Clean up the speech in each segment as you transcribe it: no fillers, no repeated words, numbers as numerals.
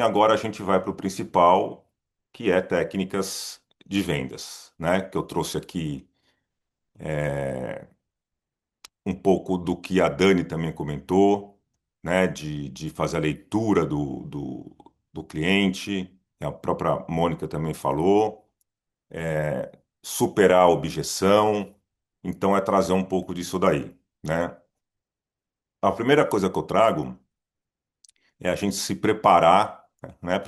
que agora a gente vai para o principal, que é técnicas de vendas, né? Que eu trouxe aqui um pouco do que a Dani também comentou, né? De fazer a leitura do cliente, a própria Mônica também falou, superar a objeção. Então, é trazer um pouco disso daí, né? A primeira coisa que eu trago é a gente se preparar, né?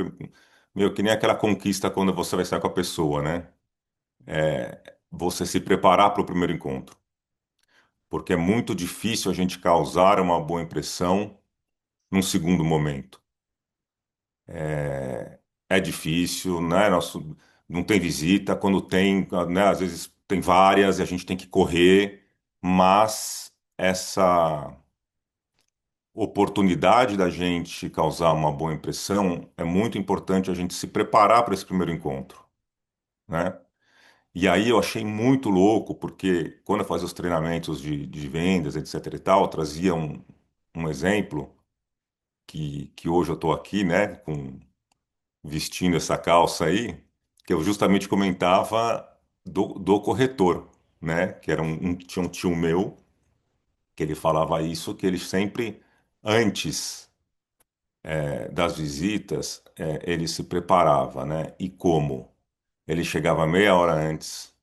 Meio que nem aquela conquista quando você vai sair com a pessoa, né? Você se preparar para o primeiro encontro, porque é muito difícil a gente causar uma boa impressão num segundo momento. É difícil, né? Não tem visita, quando tem, né? Às vezes tem várias e a gente tem que correr, mas essa oportunidade da gente causar uma boa impressão é muito importante a gente se preparar para esse primeiro encontro, né? E aí eu achei muito louco, porque quando eu fazia os treinamentos de vendas, etc e tal, eu trazia um exemplo que hoje eu estou aqui, né, vestindo essa calça aí, que eu justamente comentava do corretor, né, que era tinha um tio meu, que ele falava isso, que ele sempre, antes das visitas, ele se preparava, né, e como? Ele chegava meia hora antes,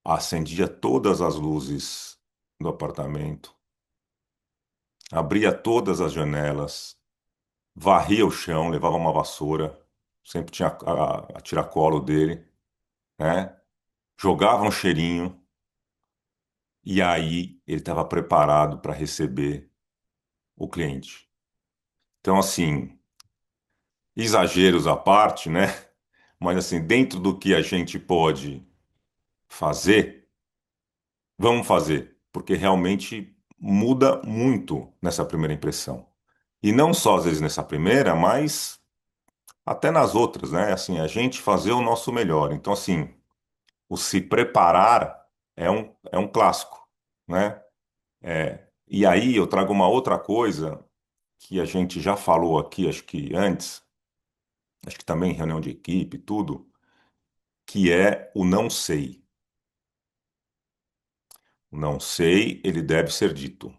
acendia todas as luzes do apartamento, abria todas as janelas, varria o chão, levava uma vassoura, sempre tinha a tiracolo dele, né? Jogava um cheirinho e aí ele estava preparado para receber o cliente. Então, assim, exageros à parte, né? Mas assim, dentro do que a gente pode fazer, vamos fazer, porque realmente muda muito nessa primeira impressão. E não só às vezes nessa primeira, mas até nas outras, né? Assim, a gente fazer o nosso melhor. Então, assim, o se preparar é um clássico, né? E aí eu trago uma outra coisa que a gente já falou aqui, acho que antes, acho que também em reunião de equipe, tudo, que é o não sei. O não sei, ele deve ser dito.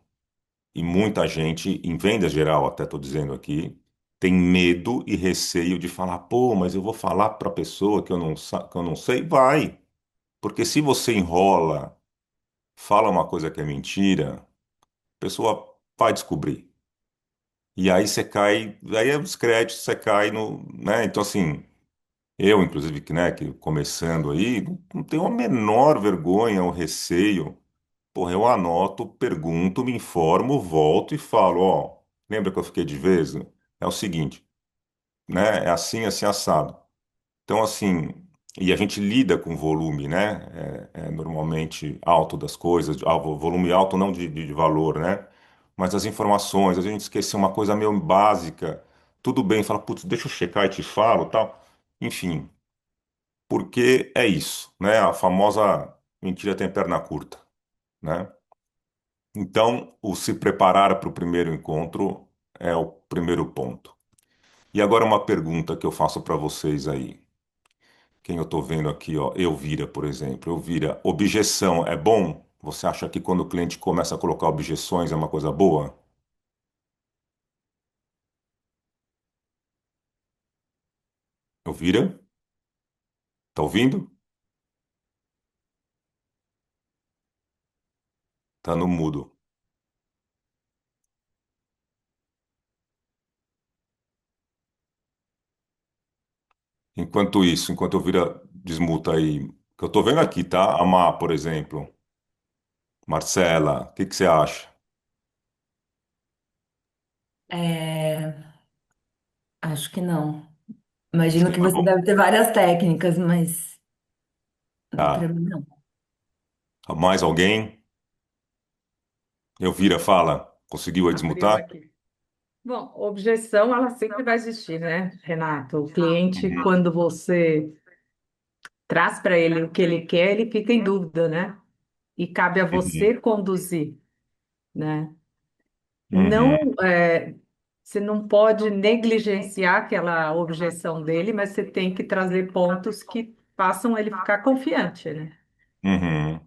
E muita gente, em venda geral, até estou dizendo aqui, tem medo e receio de falar, pô, mas eu vou falar para a pessoa que eu não sei? Vai. Porque se você enrola, fala uma coisa que é mentira, a pessoa vai descobrir. E aí você cai, aí é os créditos, você cai no, né? Então assim, eu inclusive que, né, que começando aí, não tenho a menor vergonha ou receio. Porra, eu anoto, pergunto, me informo, volto e falo, ó, lembra que eu fiquei de vez? É o seguinte, né? É assim, assim, assado. Então, assim, e a gente lida com volume, né? É normalmente alto das coisas, volume alto não de valor, né? Mas as informações, a gente esqueceu uma coisa meio básica, tudo bem, fala, putz, deixa eu checar e te falo, tal. Enfim, porque é isso, né? A famosa mentira tem perna curta, né? Então, o se preparar para o primeiro encontro é o primeiro ponto. E agora uma pergunta que eu faço para vocês aí. Quem eu estou vendo aqui, ó, Elvira, por exemplo. Elvira, objeção é bom? Você acha que quando o cliente começa a colocar objeções é uma coisa boa? Elvira, tá ouvindo? Tá no mudo. Enquanto isso, enquanto Elvira desmuta aí, que eu estou vendo aqui, tá? A Má, por exemplo. Marcela, o que que você acha? É, acho que não. Acho Imagino que que não é você bom? deve ter várias técnicas, mas para Tá. mim não. Mais alguém? Elvira, fala. Conseguiu aí Abriu desmutar? aqui. Bom, objeção, ela sempre vai existir, né, Renato? O cliente, Uhum. quando você traz para ele o que ele quer, ele fica em dúvida, né? E cabe a Uhum. você conduzir, né? Não, Uhum. você não pode negligenciar aquela objeção dele, mas você tem que trazer pontos que façam ele ficar confiante, né? Uhum.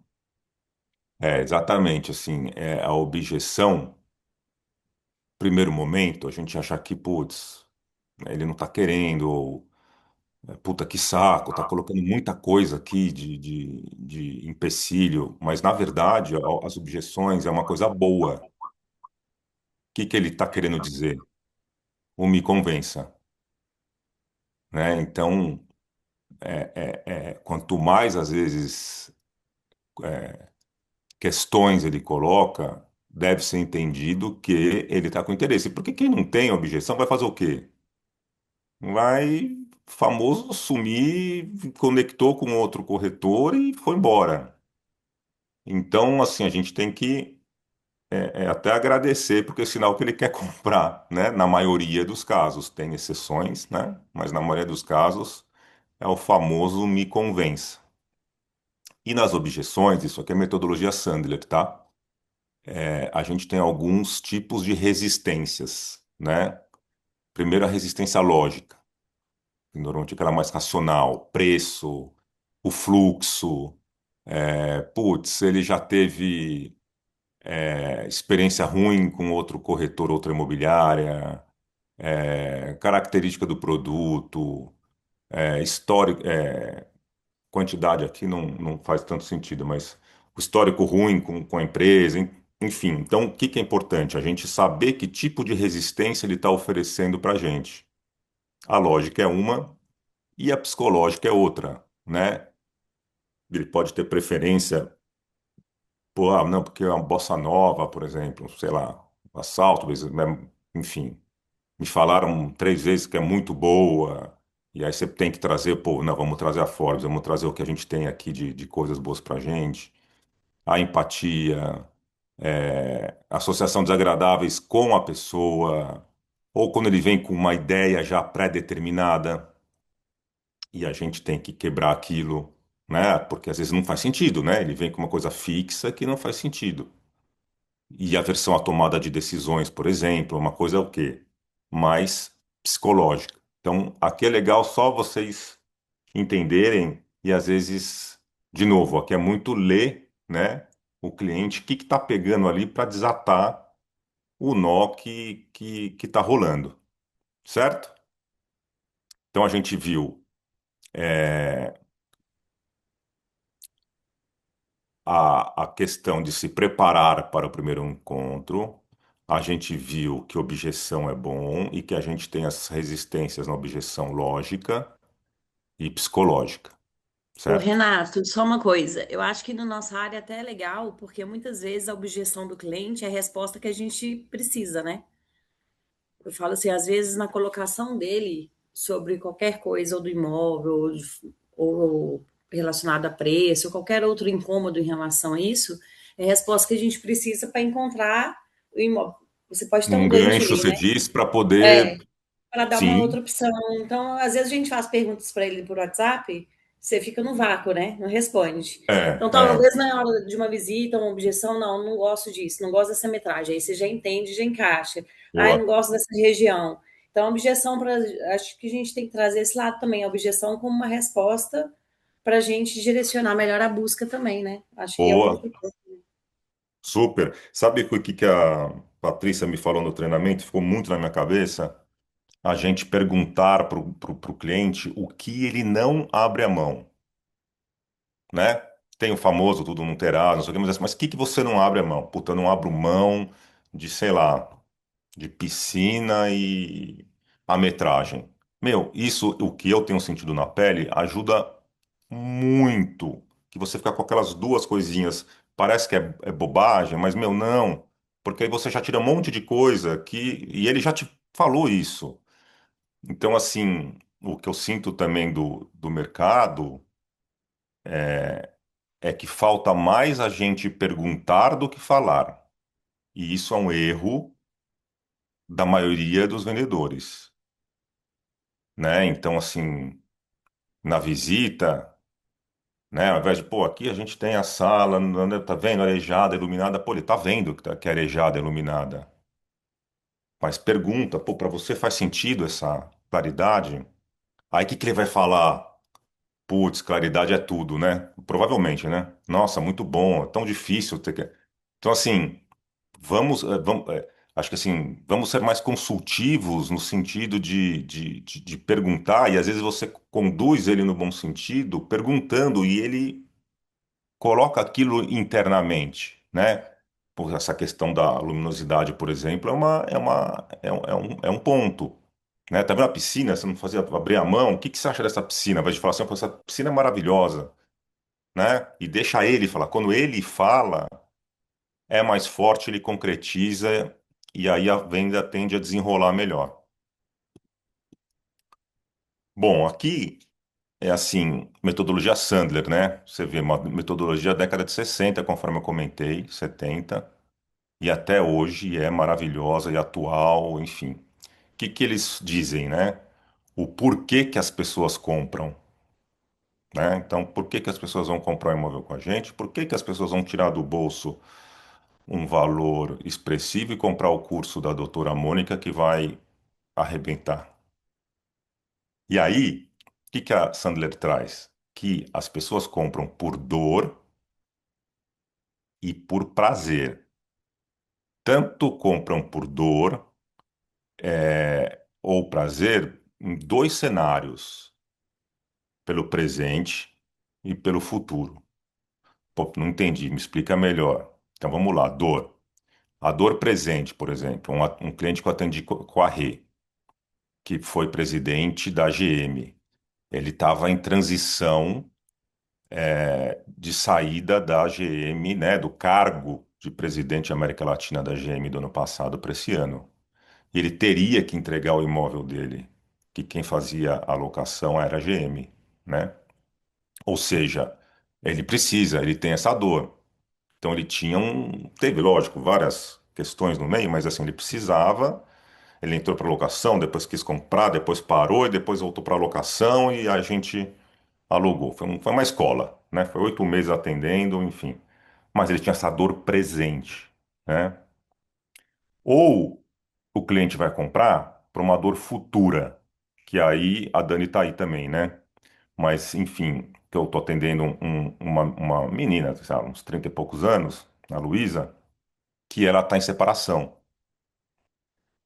É, exatamente, assim, a objeção, primeiro momento, a gente achar que, putz, ele não tá querendo, ou puta que saco, tá colocando muita coisa aqui de empecilho, mas na verdade as objeções é uma coisa boa. O que que ele tá querendo dizer? Ou me convença, né? Então, quanto mais às vezes questões ele coloca, deve ser entendido que ele está com interesse. Porque quem não tem objeção vai fazer o quê? Vai, famoso, sumir, conectou com outro corretor e foi embora. Então, assim, a gente tem que até agradecer, porque é sinal que ele quer comprar, né? Na maioria dos casos, tem exceções, né? Mas na maioria dos casos é o famoso me convença. E nas objeções, isso aqui é metodologia Sandler, tá? A gente tem alguns tipos de resistências, né? Primeiro, a resistência lógica, que normalmente é aquela mais racional, preço, o fluxo, putz, ele já teve experiência ruim com outro corretor, outra imobiliária, característica do produto, histórico, quantidade aqui não faz tanto sentido, mas o histórico ruim com a empresa, enfim. Então, o que que é importante? A gente saber que tipo de resistência ele está oferecendo para a gente. A lógica é uma e a psicológica é outra, né? Ele pode ter preferência, pô, não, porque é uma bossa nova, por exemplo, sei lá, assalto, né? Enfim. Me falaram 3 vezes que é muito boa, e aí você tem que trazer, pô, não, vamos trazer a Forbes, vamos trazer o que a gente tem aqui de coisas boas pra gente, a empatia, associação desagradáveis com a pessoa, ou quando ele vem com uma ideia já pré-determinada, e a gente tem que quebrar aquilo, né? Porque às vezes não faz sentido, né? Ele vem com uma coisa fixa que não faz sentido. E a versão à tomada de decisões, por exemplo, é uma coisa é o quê? Mais psicológica. Então, aqui é legal só vocês entenderem e às vezes, de novo, aqui é muito ler, né, o cliente, o que está pegando ali para desatar o nó que está rolando, certo? Então a gente viu é, a questão de se preparar para o primeiro encontro. A gente viu que objeção é bom e que a gente tem as resistências na objeção lógica e psicológica, Ô, certo? Renato, só uma coisa. Eu acho que na nossa área até é legal, porque muitas vezes a objeção do cliente é a resposta que a gente precisa, né? Eu falo assim, às vezes na colocação dele sobre qualquer coisa, ou do imóvel, ou relacionado a preço, ou qualquer outro incômodo em relação a isso, é a resposta que a gente precisa para encontrar o imóvel. Você pode ter um Um gancho gancho, ali, você né? diz, para É, poder. para dar uma outra Sim, opção. Então, às vezes a gente faz perguntas para ele por WhatsApp, você fica no vácuo, né? Não responde. Então, é. talvez na hora de uma visita, uma objeção, não, não gosto disso, não gosto dessa metragem. Aí você já entende, já encaixa. Ah, eu não Boa. gosto dessa região. Então, a objeção para. Acho que a gente tem que trazer esse lado também, a objeção como uma resposta para a gente direcionar melhor a busca também, né? Acho que é um Boa. outro ponto. Super. Sabe o que a Patrícia me falou no treinamento? Ficou muito na minha cabeça. A gente perguntar para o cliente o que ele não abre a mão, né? Tem o famoso tudo não terá, não sei o que, mas o que que você não abre a mão? Puta, eu não abro mão de, sei lá, de piscina e a metragem. Meu, isso, o que eu tenho sentido na pele, ajuda muito. Que você ficar com aquelas duas coisinhas, parece que é bobagem, mas, meu, não. Porque aí você já tira um monte de coisa e ele já te falou isso. Então, assim, o que eu sinto também do mercado é que falta mais a gente perguntar do que falar. E isso é um erro da maioria dos vendedores, né? Então, assim, na visita, né, ao invés de, pô, aqui a gente tem a sala, tá vendo, arejada, iluminada, pô, ele tá vendo que é arejada, iluminada. mas pergunta, pô, para você faz sentido essa claridade? Aí o que que ele vai falar? Putz, claridade é tudo, né? Provavelmente, né? Nossa, muito bom, é tão difícil ter que. Então, assim, acho que assim, vamos ser mais consultivos no sentido de perguntar, e às vezes você conduz ele no bom sentido, perguntando, e ele coloca aquilo internamente, né? Por essa questão da luminosidade, por exemplo, é um ponto. Né? Tá vendo a piscina? Você não fazia abrir a mão? O que que você acha dessa piscina? Vai te falar assim, "Pô, essa piscina é maravilhosa, né? E deixa ele falar. Quando ele fala, é mais forte, ele concretiza e aí a venda tende a desenrolar melhor. Bom, aqui é assim, metodologia Sandler, né? Você vê uma metodologia da década de 60, conforme eu comentei, 70, e até hoje é maravilhosa e atual, enfim. O que que eles dizem, né? O porquê que as pessoas compram, né? Então, por que que as pessoas vão comprar um imóvel com a gente? Por que que as pessoas vão tirar do bolso um valor expressivo e comprar o curso da doutora Mônica que vai arrebentar? E aí, o que que a Sandler traz? Que as pessoas compram por dor e por prazer. Tanto compram por dor, ou prazer em dois cenários, pelo presente e pelo futuro. Pô, não entendi, me explica melhor. Então vamos lá, dor. A dor presente, por exemplo, um cliente que eu atendi com a Rê, que foi presidente da GM. Ele estava em transição de saída da GM, né, do cargo de presidente da América Latina da GM do ano passado para esse ano. E ele teria que entregar o imóvel dele, que quem fazia a locação era a GM, né? Ou seja, ele tem essa dor. Então ele teve, lógico, várias questões no meio, mas assim, ele precisava, ele entrou para locação, depois quis comprar, depois parou e depois voltou para locação e a gente alugou. Foi uma escola, né? Foi 8 meses atendendo, enfim. Mas ele tinha essa dor presente, né? Ou o cliente vai comprar para uma dor futura, que aí a Dani tá aí também, né? Mas, enfim, que eu tô atendendo uma menina, sabe, uns 30 e poucos anos, a Luísa, que ela tá em separação.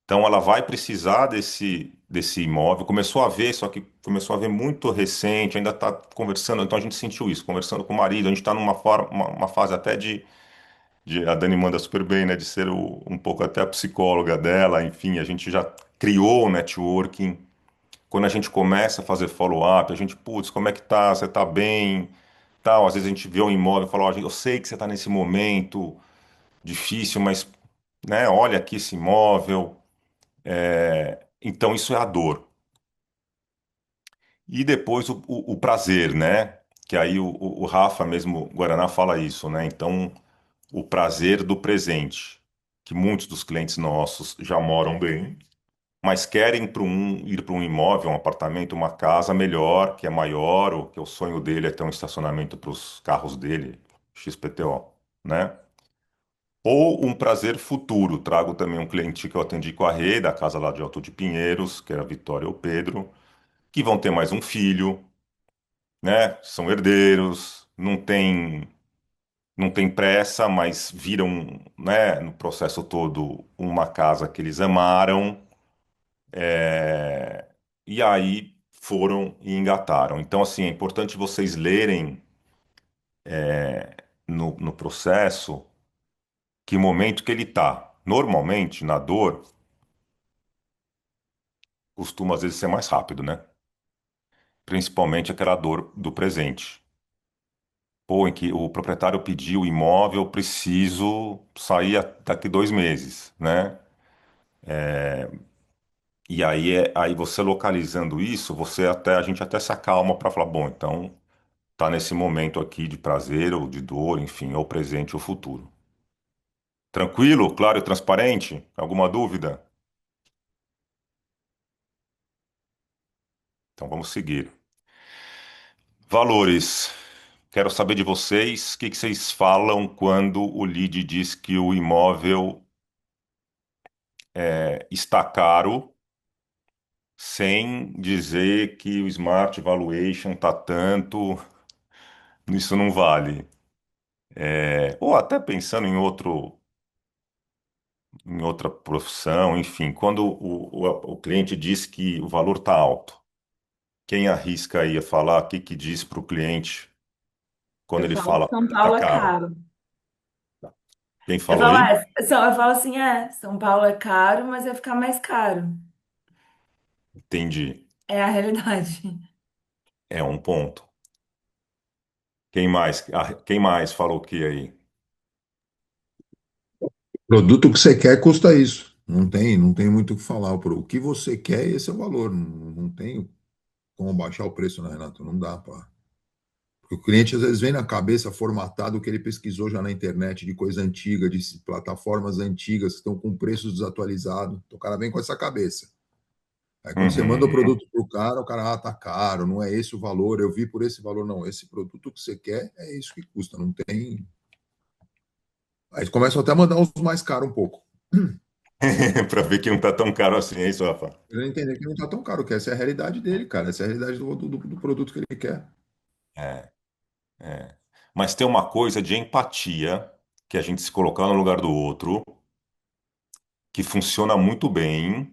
Então ela vai precisar desse imóvel. Começou a ver, só que começou a ver muito recente, ainda está conversando, então a gente sentiu isso, conversando com o marido, a gente está uma fase até a Dani manda super bem, né? De ser um pouco até a psicóloga dela, enfim, a gente já criou o networking. Quando a gente começa a fazer follow-up, a gente, putz, como é que tá? Você tá bem? Tal, às vezes a gente vê um imóvel e fala, ó, eu sei que você está nesse momento difícil, mas, né, olha aqui esse imóvel. Então, isso é a dor. E depois o prazer, né? Que aí o Rafa mesmo, o Guaraná, fala isso, né? Então, o prazer do presente, que muitos dos clientes nossos já moram bem, mas querem ir para um imóvel, um apartamento, uma casa melhor, que é maior, ou que o sonho dele é ter um estacionamento para os carros dele, XPTO, né? Ou um prazer futuro. Trago também um cliente que eu atendi com a Rei, da casa lá de Alto de Pinheiros, que era a Vitória e o Pedro, que vão ter mais um filho, né? São herdeiros, não tem pressa, mas viram, né, no processo todo uma casa que eles amaram, é, e aí foram e engataram. Então, assim, é importante vocês lerem no processo que momento que ele está. Normalmente, na dor, costuma às vezes ser mais rápido, né? Principalmente aquela dor do presente. Pô, em que o proprietário pediu o imóvel, preciso sair daqui 2 meses, né? E aí, aí você localizando isso, a gente até se acalma para falar, bom, então tá nesse momento aqui de prazer ou de dor, enfim, ou presente ou futuro. Tranquilo, claro e transparente? Alguma dúvida? Então vamos seguir. Valores. Quero saber de vocês, o que que vocês falam quando o lead diz que o imóvel está caro, sem dizer que o Smart Valuation tá tanto, isso não vale. Ou até pensando em outra profissão, enfim, quando o cliente diz que o valor está alto, quem arrisca aí a falar o que que diz para o cliente quando Eu ele falo que fala, São tá Paulo é caro? caro. Quem Eu falou falo, aí? eu falo assim, São Paulo é caro, mas vai ficar mais caro. Entendi. É a realidade. É um ponto. Quem mais? Quem mais falou o que aí? Produto que você quer custa isso. Não tem muito o que falar. O que você quer, esse é o valor. Não tem como baixar o preço, né, Renato? Não dá para. Porque o cliente às vezes vem na cabeça formatado o que ele pesquisou já na internet, de coisa antiga, de plataformas antigas que estão com preços desatualizados. Então o cara vem com essa cabeça. Aí quando você manda o Uhum. produto pro cara, o cara, tá caro, não é esse o valor, eu vi por esse valor, não. Esse produto que você quer é isso que custa, não tem. Aí começam até a mandar os mais caros um pouco. Para ver que não tá tão caro assim, é isso, Rafa? Ele entender que não tá tão caro, que essa é a realidade dele, cara. Essa é a realidade do produto que ele quer. É, é. Mas tem uma coisa de empatia, que a gente se colocar no lugar do outro, que funciona muito bem,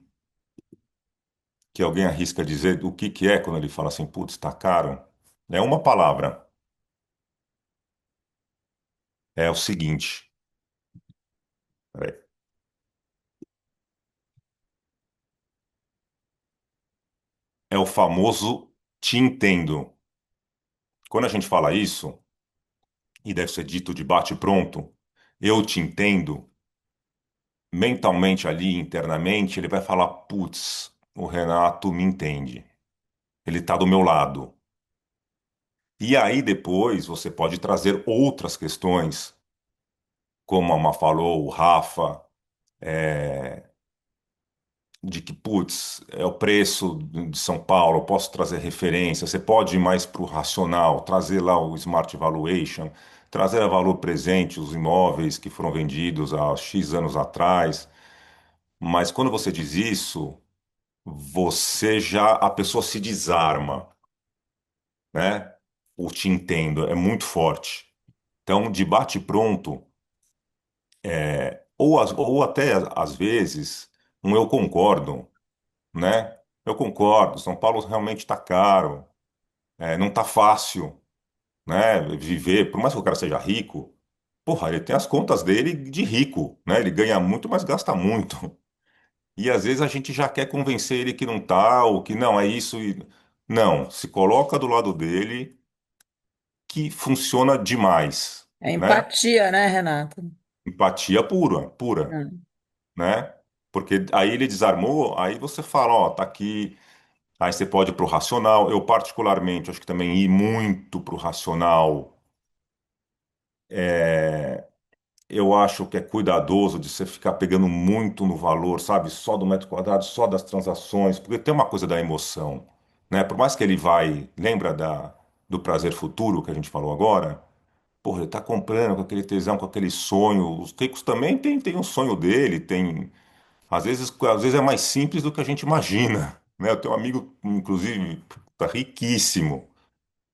que alguém arrisca dizer o que que é quando ele fala assim, putz, tá caro. É uma palavra. É o seguinte, peraí, é o famoso te entendo. Quando a gente fala isso, e deve ser dito de bate pronto, eu te entendo, mentalmente ali, internamente, ele vai falar, putz, o Renato me entende. Ele tá do meu lado. E aí depois você pode trazer outras questões, como a Má falou, o Rafa, de que, putz, é o preço de São Paulo, eu posso trazer referência, você pode ir mais para o racional, trazer lá o Smart Valuation, trazer a valor presente os imóveis que foram vendidos há X anos atrás. Mas quando você diz isso, a pessoa se desarma, né? O te entendo, é muito forte. Então, de bate-pronto, ou até às vezes, um eu concordo, né? Eu concordo, São Paulo realmente está caro, não está fácil, né? Viver, por mais que o cara seja rico, porra, ele tem as contas dele de rico, né? Ele ganha muito, mas gasta muito. E às vezes a gente já quer convencer ele que não tá, ou que não, é isso. Não, se coloca do lado dele que funciona demais, É né? empatia, né, Renata? Empatia pura, pura, É. né? Porque aí ele desarmou, aí você fala, ó, tá aqui. Aí você pode ir pro racional. Eu particularmente acho que também ir muito pro racional, eu acho que é cuidadoso de você ficar pegando muito no valor, sabe? Só do metro quadrado, só das transações, porque tem uma coisa da emoção, né? Por mais que ele vai, lembra do prazer futuro que a gente falou agora? Porra, ele tá comprando com aquele tesão, com aquele sonho. Os ricos também tem um sonho dele, tem. Às vezes é mais simples do que a gente imagina, né? Eu tenho um amigo, inclusive, tá riquíssimo.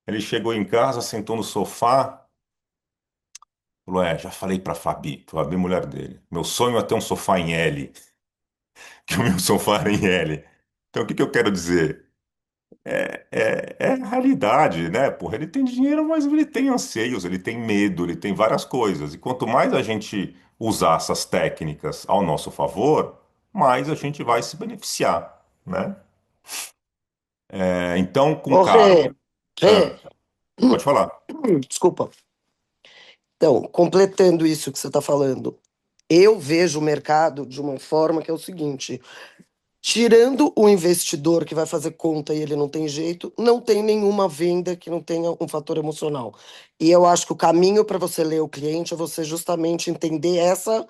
Ele chegou em casa, sentou no sofá. Falou, já falei pra Fabi, mulher dele. Meu sonho é ter um sofá em L, que o meu sofá era em L. Então, o que que eu quero dizer? É a realidade, né? Porra, ele tem dinheiro, mas ele tem anseios, ele tem medo, ele tem várias coisas. E quanto mais a gente usar essas técnicas ao nosso favor, mais a gente vai se beneficiar, né? Então, com Ô, caro. Rê, Ah, pode falar. desculpa. Então, completando isso que você está falando, eu vejo o mercado de uma forma que é o seguinte: tirando o investidor que vai fazer conta e ele não tem jeito, não tem nenhuma venda que não tenha um fator emocional. E eu acho que o caminho para você ler o cliente é você justamente entender essa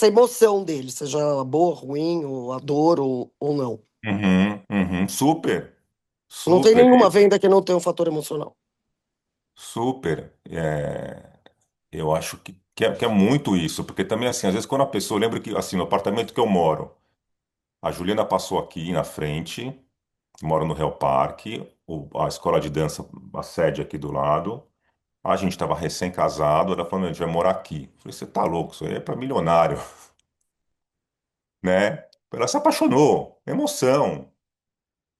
emoção dele, seja boa, ruim, ou a dor, ou não. Uhum, uhum, super, Não tem super. nenhuma venda que não tenha um fator emocional. Super. Eu acho que que é muito isso, porque também, assim, às vezes quando a pessoa, eu lembro que, assim, no apartamento que eu moro, a Juliana passou aqui na frente, mora no Real Parque, a escola de dança, a sede aqui do lado. A gente estava recém-casado, ela falou, a gente vai morar aqui. Eu falei, você tá louco, isso aí é para milionário, né? Ela se apaixonou, emoção.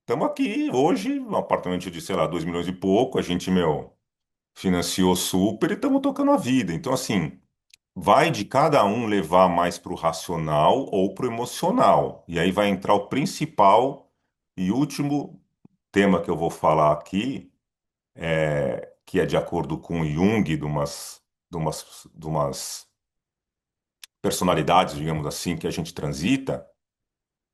Estamos aqui hoje, um apartamento de, sei lá, 2 milhões e pouco, a gente, meu, financiou super e estamos tocando a vida. Então, assim, vai de cada um levar mais para o racional ou para o emocional. E aí vai entrar o principal e último tema que eu vou falar aqui, que é de acordo com Jung, de umas personalidades, digamos assim, que a gente transita,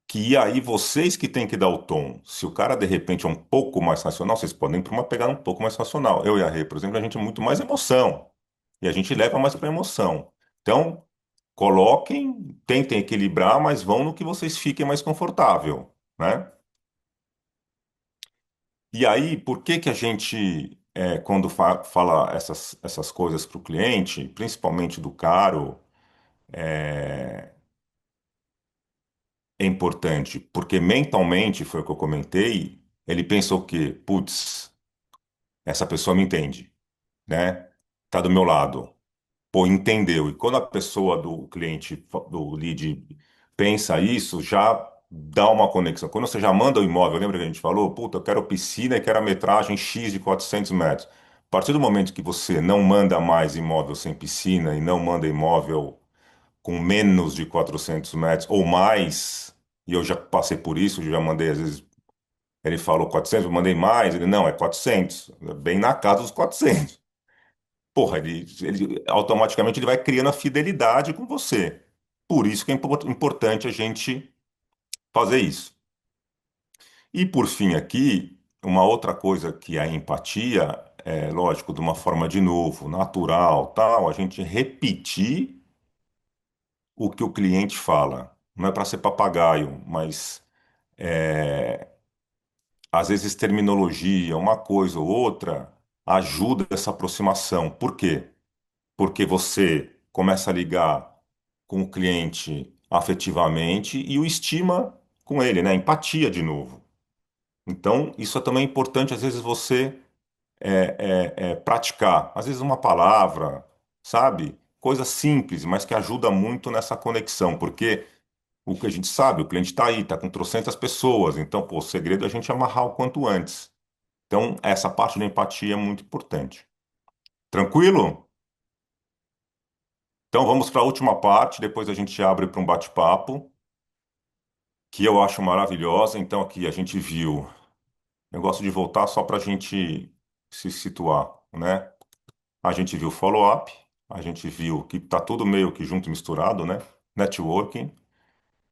que aí vocês que têm que dar o tom. Se o cara de repente é um pouco mais racional, vocês podem ir para uma pegada um pouco mais racional. Eu e a Rê, por exemplo, a gente é muito mais emoção. E a gente leva mais para emoção. Então, coloquem, tentem equilibrar, mas vão no que vocês fiquem mais confortável, né? E aí, por que que a gente, quando fala essas coisas para o cliente, principalmente do caro, é importante? Porque mentalmente, foi o que eu comentei, ele pensa o quê? Putz, essa pessoa me entende, né? Tá do meu lado. Pô, entendeu. E quando a pessoa do cliente, do lead, pensa isso, já dá uma conexão. Quando você já manda o imóvel, lembra que a gente falou? Puta, eu quero piscina e quero a metragem X de 400 metros. A partir do momento que você não manda mais imóvel sem piscina e não manda imóvel com menos de 400 metros ou mais, e eu já passei por isso, já mandei, às vezes, ele falou 400, eu mandei mais, ele, não, é 400, bem na casa dos 400. Porra, ele automaticamente ele vai criando a fidelidade com você. Por isso que é importante a gente fazer isso. E por fim aqui, uma outra coisa que é a empatia, é lógico, de uma forma de novo, natural, tal, a gente repetir o que o cliente fala. Não é para ser papagaio, mas às vezes terminologia, uma coisa ou outra, ajuda essa aproximação. Por quê? Porque você começa a ligar com o cliente afetivamente e o estima com ele, né? Empatia de novo. Então, isso é também importante, às vezes, você praticar. Às vezes, uma palavra, sabe? Coisa simples, mas que ajuda muito nessa conexão, porque o que a gente sabe, o cliente está aí, está com trocentas pessoas, então, pô, o segredo é a gente amarrar o quanto antes. Então, essa parte da empatia é muito importante. Tranquilo? Então, vamos para a última parte, depois a gente abre para um bate-papo, que eu acho maravilhosa. Então, aqui a gente viu. Eu gosto de voltar só para a gente se situar, né? A gente viu follow-up, a gente viu que está tudo meio que junto e misturado, né? Networking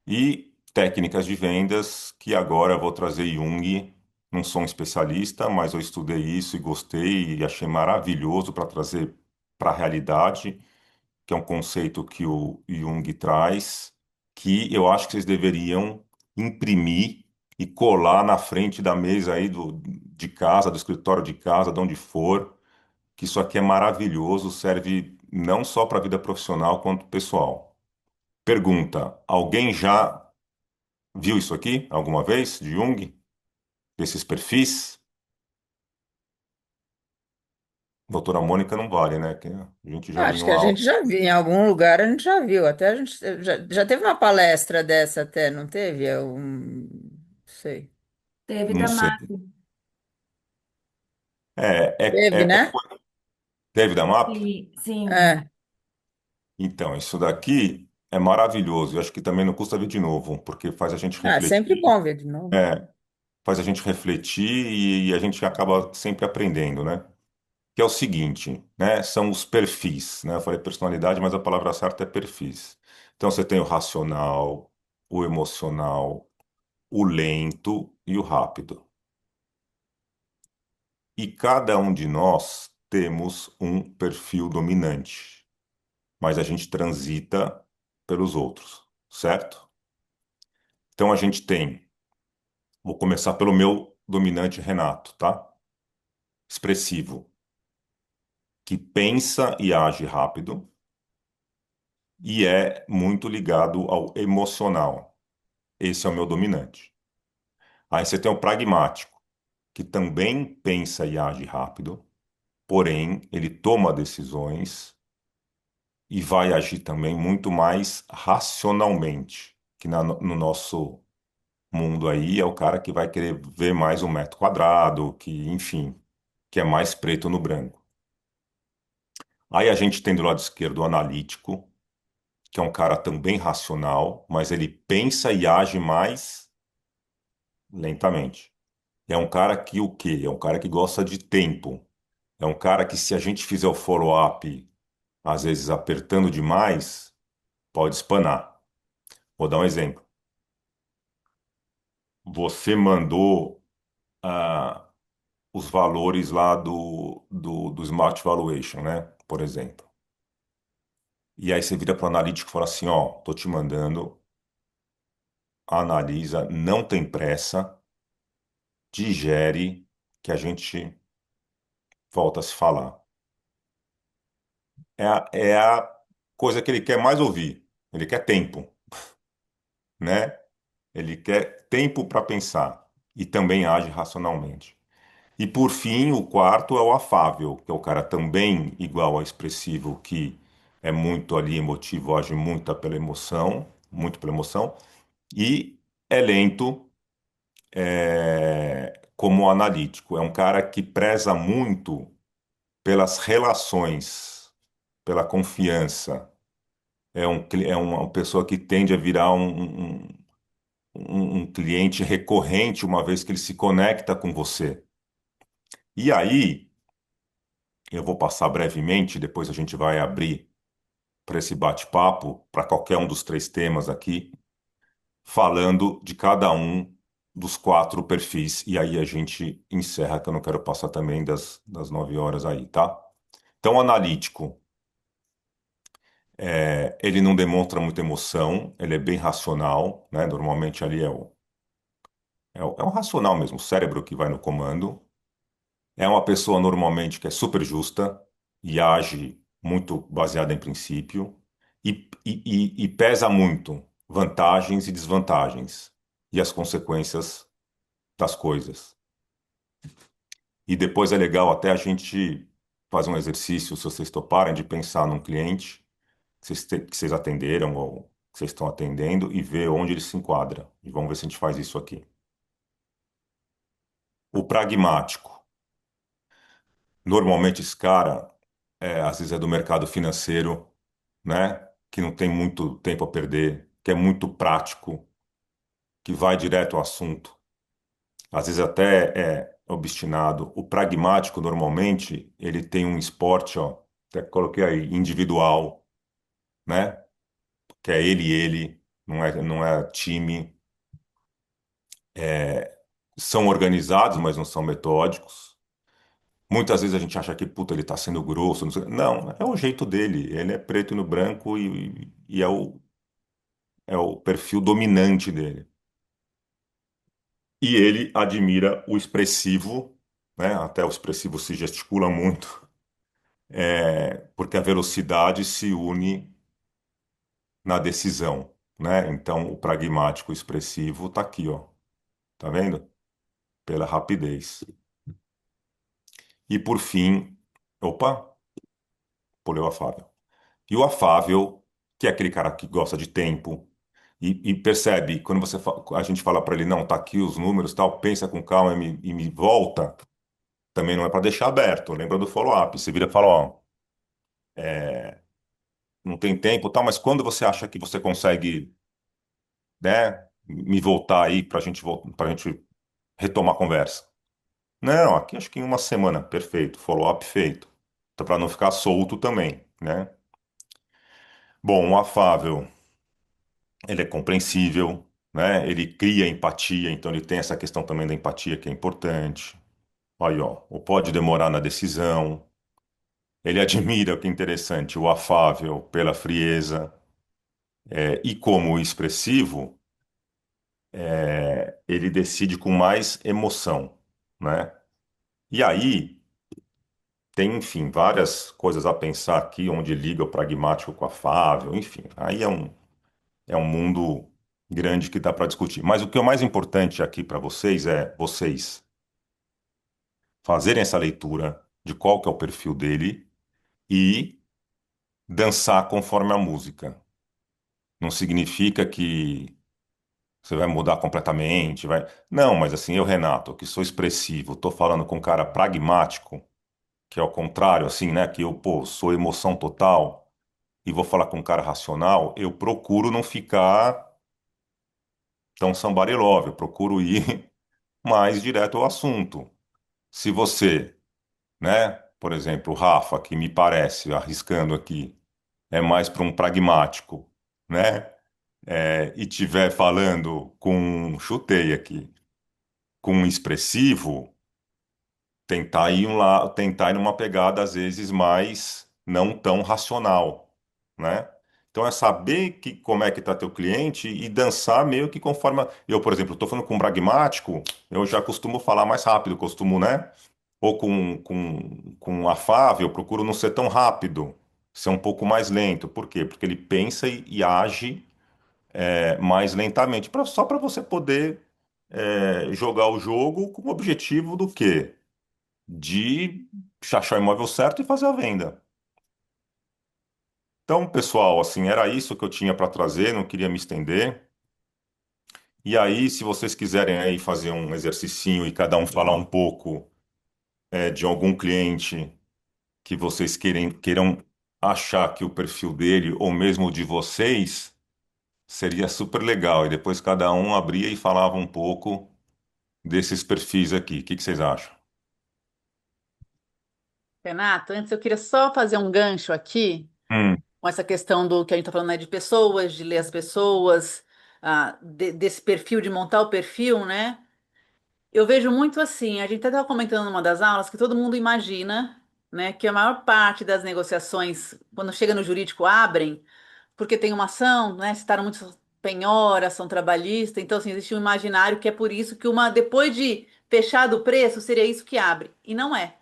e técnicas de vendas, que agora eu vou trazer Jung. Não sou um especialista, mas eu estudei isso e gostei e achei maravilhoso para trazer para a realidade, que é um conceito que o Jung traz, que eu acho que vocês deveriam imprimir e colar na frente da mesa aí de casa, do escritório de casa, de onde for, que isso aqui é maravilhoso, serve não só para a vida profissional quanto pessoal. Pergunta: alguém já viu isso aqui alguma vez, de Jung? Desses perfis? Doutora Mônica não vale, né? Que a gente já viu em Acho que uma a aula. gente já viu, em algum lugar a gente já viu. Até a gente já teve uma palestra dessa até, não teve? Sei. Teve Não da sei. Teve, né? Teve da MAP? Sim, sim. É. Então, isso daqui é maravilhoso. Eu acho que também não custa ver de novo, porque faz a gente Ah, sempre refletir. bom ver de novo. É, faz a gente refletir e a gente acaba sempre aprendendo, né? Que é o seguinte, né? São os perfis, né? Eu falei personalidade, mas a palavra certa é perfis. Então você tem o racional, o emocional, o lento e o rápido. E cada um de nós temos um perfil dominante, mas a gente transita pelos outros, certo? Então a gente tem, vou começar pelo meu dominante Renato, tá? Expressivo, que pensa e age rápido, e é muito ligado ao emocional. Esse é o meu dominante. Aí você tem o pragmático, que também pensa e age rápido, porém ele toma decisões e vai agir também muito mais racionalmente, que no nosso mundo aí é o cara que vai querer ver mais um metro quadrado, que, enfim, que é mais preto no branco. Aí a gente tem do lado esquerdo o analítico, que é um cara também racional, mas ele pensa e age mais lentamente. É um cara que o quê? É um cara que gosta de tempo. É um cara que se a gente fizer o follow-up, às vezes apertando demais, pode espanar. Vou dar um exemplo. Você mandou ah, os valores lá do Smart Valuation, né? Por exemplo. E aí você vira para o analítico e fala assim, ó, tô te mandando, analisa, não tem pressa, digere, que a gente volta a se falar. É a coisa que ele quer mais ouvir. Ele quer tempo, né? Ele quer tempo para pensar e também age racionalmente. E por fim, o quarto é o afável, que é o cara também igual ao expressivo, que é muito ali emotivo, age muito pela emoção, e é lento, como o analítico. É um cara que preza muito pelas relações, pela confiança. É uma pessoa que tende a virar um cliente recorrente uma vez que ele se conecta com você. E aí, eu vou passar brevemente, depois a gente vai abrir para esse bate-papo, para qualquer um dos três temas aqui, falando de cada um dos quatro perfis. E aí a gente encerra, que eu não quero passar também das 9 horas aí, tá? Então, analítico, ele não demonstra muita emoção, ele é bem racional, né? Normalmente ali é o racional mesmo, o cérebro que vai no comando. É uma pessoa normalmente que é super justa e age muito baseada em princípio e pesa muito vantagens e desvantagens e as consequências das coisas. E depois é legal até a gente fazer um exercício, se vocês toparem, de pensar num cliente que vocês atenderam ou que vocês estão atendendo e ver onde ele se enquadra. E vamos ver se a gente faz isso aqui. O pragmático. Normalmente esse cara, às vezes é do mercado financeiro, né? Que não tem muito tempo a perder, que é muito prático, que vai direto ao assunto. Às vezes até é obstinado. O pragmático, normalmente, ele tem um esporte, ó, até coloquei aí, individual, né? Que é ele e ele, não é time. São organizados, mas não são metódicos. Muitas vezes a gente acha que, puta, ele tá sendo grosso. Não, não, é o jeito dele. Ele é preto no branco e é o perfil dominante dele. E ele admira o expressivo, né? Até o expressivo se gesticula muito, porque a velocidade se une na decisão, né? Então, o pragmático expressivo tá aqui, ó. Tá vendo? Pela rapidez. E por fim, opa, pulei o afável. E o afável, que é aquele cara que gosta de tempo e percebe, quando a gente fala para ele, não, tá aqui os números, tal, pensa com calma e me volta. Também não é para deixar aberto. Lembra do follow-up? Você vira e fala, ó, não tem tempo, tal, mas quando você acha que você consegue, né, me voltar aí para gente retomar a conversa? Não, aqui acho que em uma semana, perfeito, follow-up feito. Então, para não ficar solto também, né? Bom, o afável, ele é compreensível, né? Ele cria empatia, então ele tem essa questão também da empatia que é importante. Aí, ó, o pode demorar na decisão. Ele admira, o que é interessante, o afável pela frieza. E como expressivo, ele decide com mais emoção, né? E aí, tem, enfim, várias coisas a pensar aqui, onde liga o pragmático com a afável, enfim, aí é um mundo grande que dá para discutir. Mas o que é mais importante aqui para vocês é vocês fazerem essa leitura de qual que é o perfil dele e dançar conforme a música. Não significa que você vai mudar completamente, vai. Não, mas assim, eu, Renato, que sou expressivo, tô falando com um cara pragmático, que é o contrário, assim, né? Que eu, pô, sou emoção total e vou falar com um cara racional, eu procuro não ficar tão somebody love, eu procuro ir mais direto ao assunto. Se você, né, por exemplo, o Rafa, que me parece, arriscando aqui, é mais para um pragmático, né? E tiver falando com, chutei aqui, com um expressivo, tentar ir numa pegada às vezes mais não tão racional, né? Então é saber como é que está teu cliente e dançar meio que conforme eu, por exemplo, estou falando com um pragmático, eu já costumo falar mais rápido, costumo, né? Ou com um afável, eu procuro não ser tão rápido, ser um pouco mais lento. Por quê? Porque ele pensa e age mais lentamente, só para você poder jogar o jogo com o objetivo do quê? De achar o imóvel certo e fazer a venda. Então, pessoal, assim, era isso que eu tinha para trazer, não queria me estender. E aí, se vocês quiserem aí fazer um exercicinho e cada um falar um pouco de algum cliente que vocês queiram achar que o perfil dele ou mesmo o de vocês seria super legal. E depois cada um abria e falava um pouco desses perfis aqui. O que que vocês acham? Renato, antes eu queria só fazer um gancho aqui Hum, com essa questão do que a gente está falando, né, de pessoas, de ler as pessoas, desse perfil, de montar o perfil, né? Eu vejo muito assim, a gente até estava comentando numa das aulas que todo mundo imagina, né, que a maior parte das negociações, quando chega no jurídico, abrem, porque tem uma ação, né, citaram muito penhora, ação trabalhista, então assim, existe um imaginário que é por isso que depois de fechado o preço, seria isso que abre, e não é.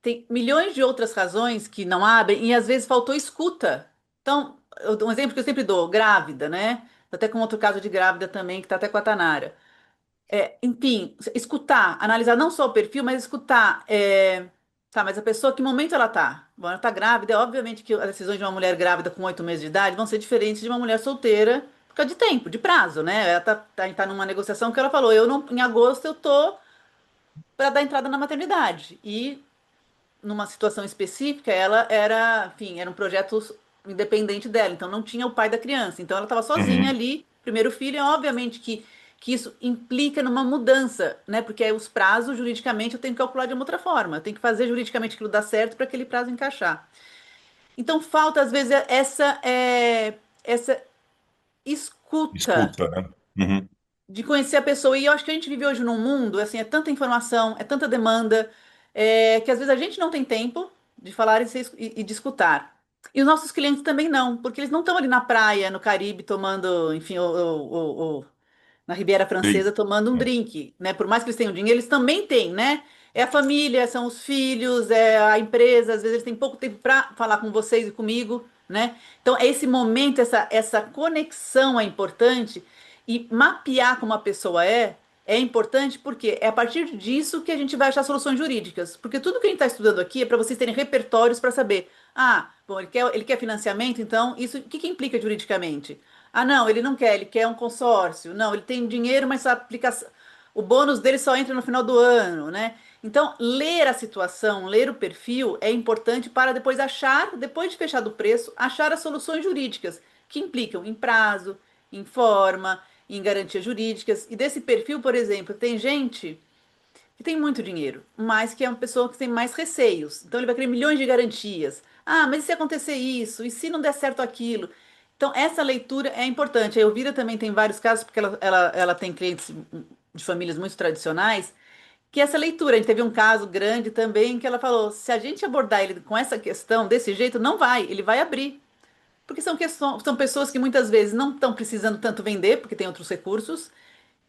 Tem milhões de outras razões que não abrem e às vezes faltou escuta. Então, um exemplo que eu sempre dou, grávida, né? Tô até com outro caso de grávida também, que está até com a Tanara. Enfim, escutar, analisar não só o perfil, mas escutar. Tá, mas a pessoa, que momento ela tá? Bom, ela tá grávida, obviamente que as decisões de uma mulher grávida com 8 meses de idade vão ser diferentes de uma mulher solteira, por causa de tempo, de prazo, né? Ela tá numa negociação que ela falou, eu não, em agosto eu tô para dar entrada na maternidade. E numa situação específica, ela era, enfim, era um projeto independente dela, então não tinha o pai da criança. Então ela estava sozinha uhum, ali, primeiro filho, e obviamente que isso implica numa mudança, né? Porque aí os prazos, juridicamente, eu tenho que calcular de uma outra forma. Eu tenho que fazer juridicamente aquilo dar certo para aquele prazo encaixar. Então falta, às vezes, essa escuta escuta, né? Uhum, de conhecer a pessoa. E eu acho que a gente vive hoje num mundo, assim, é tanta informação, é tanta demanda, que às vezes a gente não tem tempo de falar e de escutar. E os nossos clientes também não, porque eles não estão ali na praia, no Caribe, tomando, enfim, na Riviera sei. Francesa, tomando um drink, né? Por mais que eles tenham dinheiro, eles também têm, né? É a família, são os filhos, é a empresa, às vezes eles têm pouco tempo para falar com vocês e comigo, né? Então, é esse momento, essa conexão é importante e mapear como a pessoa é importante porque é a partir disso que a gente vai achar soluções jurídicas. Porque tudo que a gente está estudando aqui é para vocês terem repertórios para saber, bom, ele quer financiamento, então isso o que que implica juridicamente? Ah, não, ele não quer, ele quer um consórcio. Não, ele tem dinheiro, mas a aplicação, o bônus dele só entra no final do ano, né? Então, ler a situação, ler o perfil é importante para depois achar, depois de fechado o preço, achar as soluções jurídicas que implicam em prazo, em forma, em garantias jurídicas. E desse perfil, por exemplo, tem gente que tem muito dinheiro, mas que é uma pessoa que tem mais receios. Então ele vai querer milhões de garantias. Ah, mas e se acontecer isso? E se não der certo aquilo? Então essa leitura é importante. A Elvira também tem vários casos, porque ela tem clientes de famílias muito tradicionais, que essa leitura. A gente teve um caso grande também que ela falou: se a gente abordar ele com essa questão desse jeito, não vai, ele vai abrir. Porque são pessoas que muitas vezes não estão precisando tanto vender, porque tem outros recursos.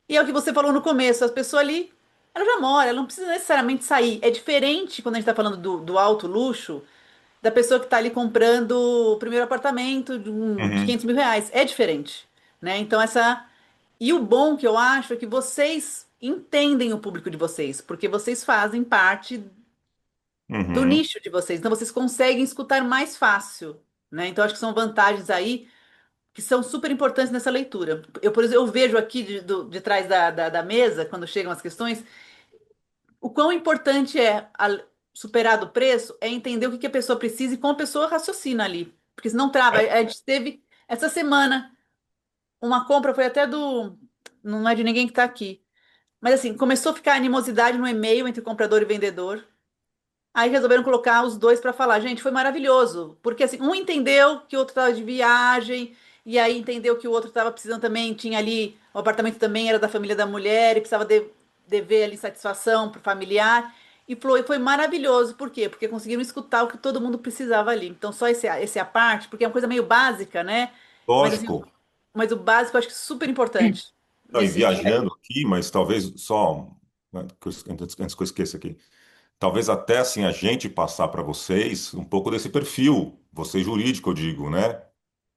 E é o que você falou no começo, as pessoas ali. ela já mora, ela não precisa necessariamente sair. É diferente quando a gente está falando do alto luxo, da pessoa que está ali comprando o primeiro apartamento de Uhum, 500 mil reais. É diferente, né? Então, essa. E o bom que eu acho é que vocês entendem o público de vocês, porque vocês fazem parte do uhum, nicho de vocês, então vocês conseguem escutar mais fácil, né? Então, acho que são vantagens aí que são super importantes nessa leitura. Eu, por exemplo, eu vejo aqui de trás da mesa, quando chegam as questões, o quão importante é superar do preço é entender o que que a pessoa precisa e como a pessoa raciocina ali. Porque senão trava. A gente teve essa semana uma compra, foi até do. Não é de ninguém que está aqui. Mas assim, começou a ficar animosidade no e-mail entre comprador e vendedor. Aí resolveram colocar os dois para falar. Gente, foi maravilhoso. Porque assim, um entendeu que o outro estava de viagem, e aí entendeu que o outro estava precisando também, tinha ali, o apartamento também era da família da mulher, e precisava dever ali satisfação para o familiar. E foi maravilhoso. Por quê? Porque conseguiram escutar o que todo mundo precisava ali. Então, só esse é a parte, porque é uma coisa meio básica, né? Mas assim, lógico. mas o básico eu acho que é super importante Não, e nesse sentido. viajando aqui, mas talvez só, né, antes que eu esqueça aqui, talvez até assim a gente passar para vocês um pouco desse perfil, você jurídico, eu digo, né?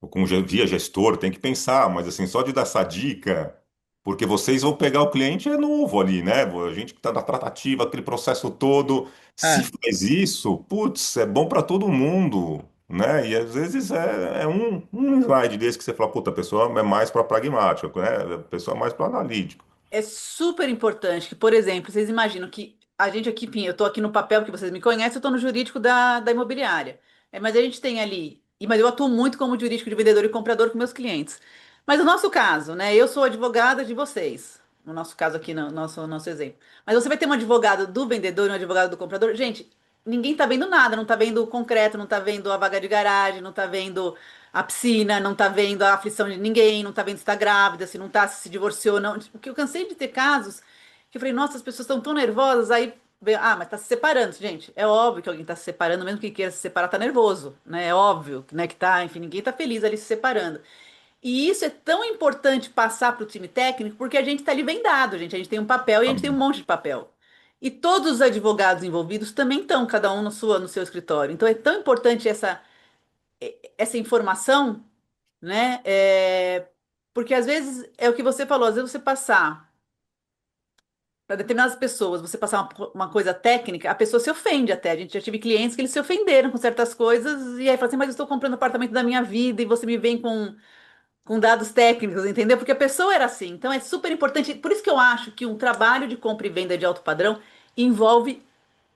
Ou como via gestor, tem que pensar, mas assim, só de dar essa dica, porque vocês vão pegar o cliente é novo ali, né? A gente que está na tratativa, aquele processo todo, se É. faz isso, putz, é bom para todo mundo, né? E às vezes é um slide desse que você fala, puta, a pessoa é mais para pragmático, né? A pessoa é mais para analítico. É super importante que, por exemplo, vocês imaginam que a gente aqui, enfim, eu estou aqui no papel que vocês me conhecem, eu estou no jurídico da imobiliária. Mas a gente tem ali, mas eu atuo muito como jurídico de vendedor e comprador com meus clientes. Mas no nosso caso, né, eu sou advogada de vocês. No nosso caso aqui, no nosso exemplo. Mas você vai ter um advogado do vendedor e um advogado do comprador. Gente, ninguém tá vendo nada, não tá vendo o concreto, não tá vendo a vaga de garagem, não tá vendo a piscina, não tá vendo a aflição de ninguém, não tá vendo se tá grávida, se não tá, se divorciou, não. Porque eu cansei de ter casos que eu falei, nossa, as pessoas estão tão nervosas, aí veio, mas tá se separando, gente. É óbvio que alguém tá se separando, mesmo que queira se separar, tá nervoso, né? É óbvio, né, que tá, enfim, ninguém tá feliz ali se separando. E isso é tão importante passar para o time técnico, porque a gente está ali vendado, gente. A gente tem um papel e a gente tem um monte de papel. E todos os advogados envolvidos também estão, cada um no seu escritório. Então é tão importante essa informação, né? Porque às vezes é o que você falou, às vezes você passar para determinadas pessoas, você passar uma coisa técnica, a pessoa se ofende até. A gente já tive clientes que eles se ofenderam com certas coisas, e aí fala assim, mas eu estou comprando o apartamento da minha vida e você me vem com dados técnicos, entendeu? Porque a pessoa era assim. Então é super importante. Por isso que eu acho que um trabalho de compra e venda de alto padrão envolve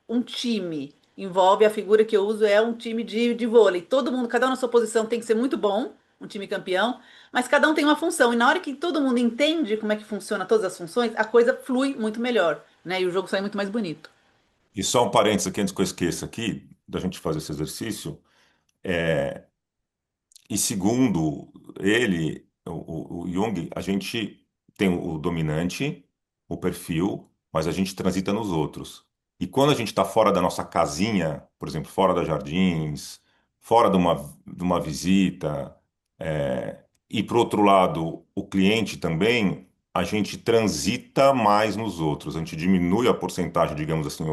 um time. Envolve a figura que eu uso é um time de vôlei. Todo mundo, cada um na sua posição tem que ser muito bom, um time campeão, mas cada um tem uma função. E na hora que todo mundo entende como é que funciona todas as funções, a coisa flui muito melhor, né? E o jogo sai muito mais bonito. E só um parênteses aqui antes que eu esqueça aqui, da gente fazer esse exercício. E segundo ele, o Jung, a gente tem o dominante, o perfil, mas a gente transita nos outros. E quando a gente está fora da nossa casinha, por exemplo, fora da Jardins, fora de uma visita, e por outro lado, o cliente também, a gente transita mais nos outros, a gente diminui a porcentagem, digamos assim,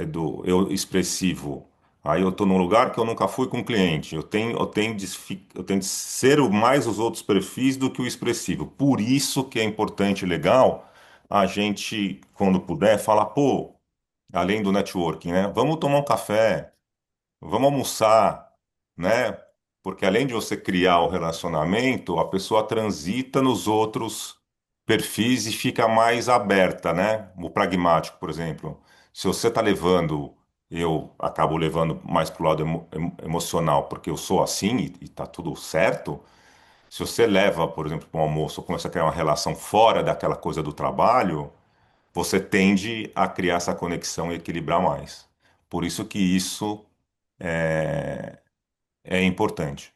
do eu expressivo. Aí eu estou num lugar que eu nunca fui com cliente. Eu tenho de ser mais os outros perfis do que o expressivo. Por isso que é importante e legal a gente, quando puder, falar, pô, além do networking, né? Vamos tomar um café, vamos almoçar, né? Porque além de você criar o relacionamento, a pessoa transita nos outros perfis e fica mais aberta, né? O pragmático, por exemplo. Se você está levando, eu acabo levando mais para o lado emocional, porque eu sou assim e tá tudo certo. Se você leva, por exemplo, para um almoço, ou começa a criar uma relação fora daquela coisa do trabalho, você tende a criar essa conexão e equilibrar mais. Por isso que isso é importante.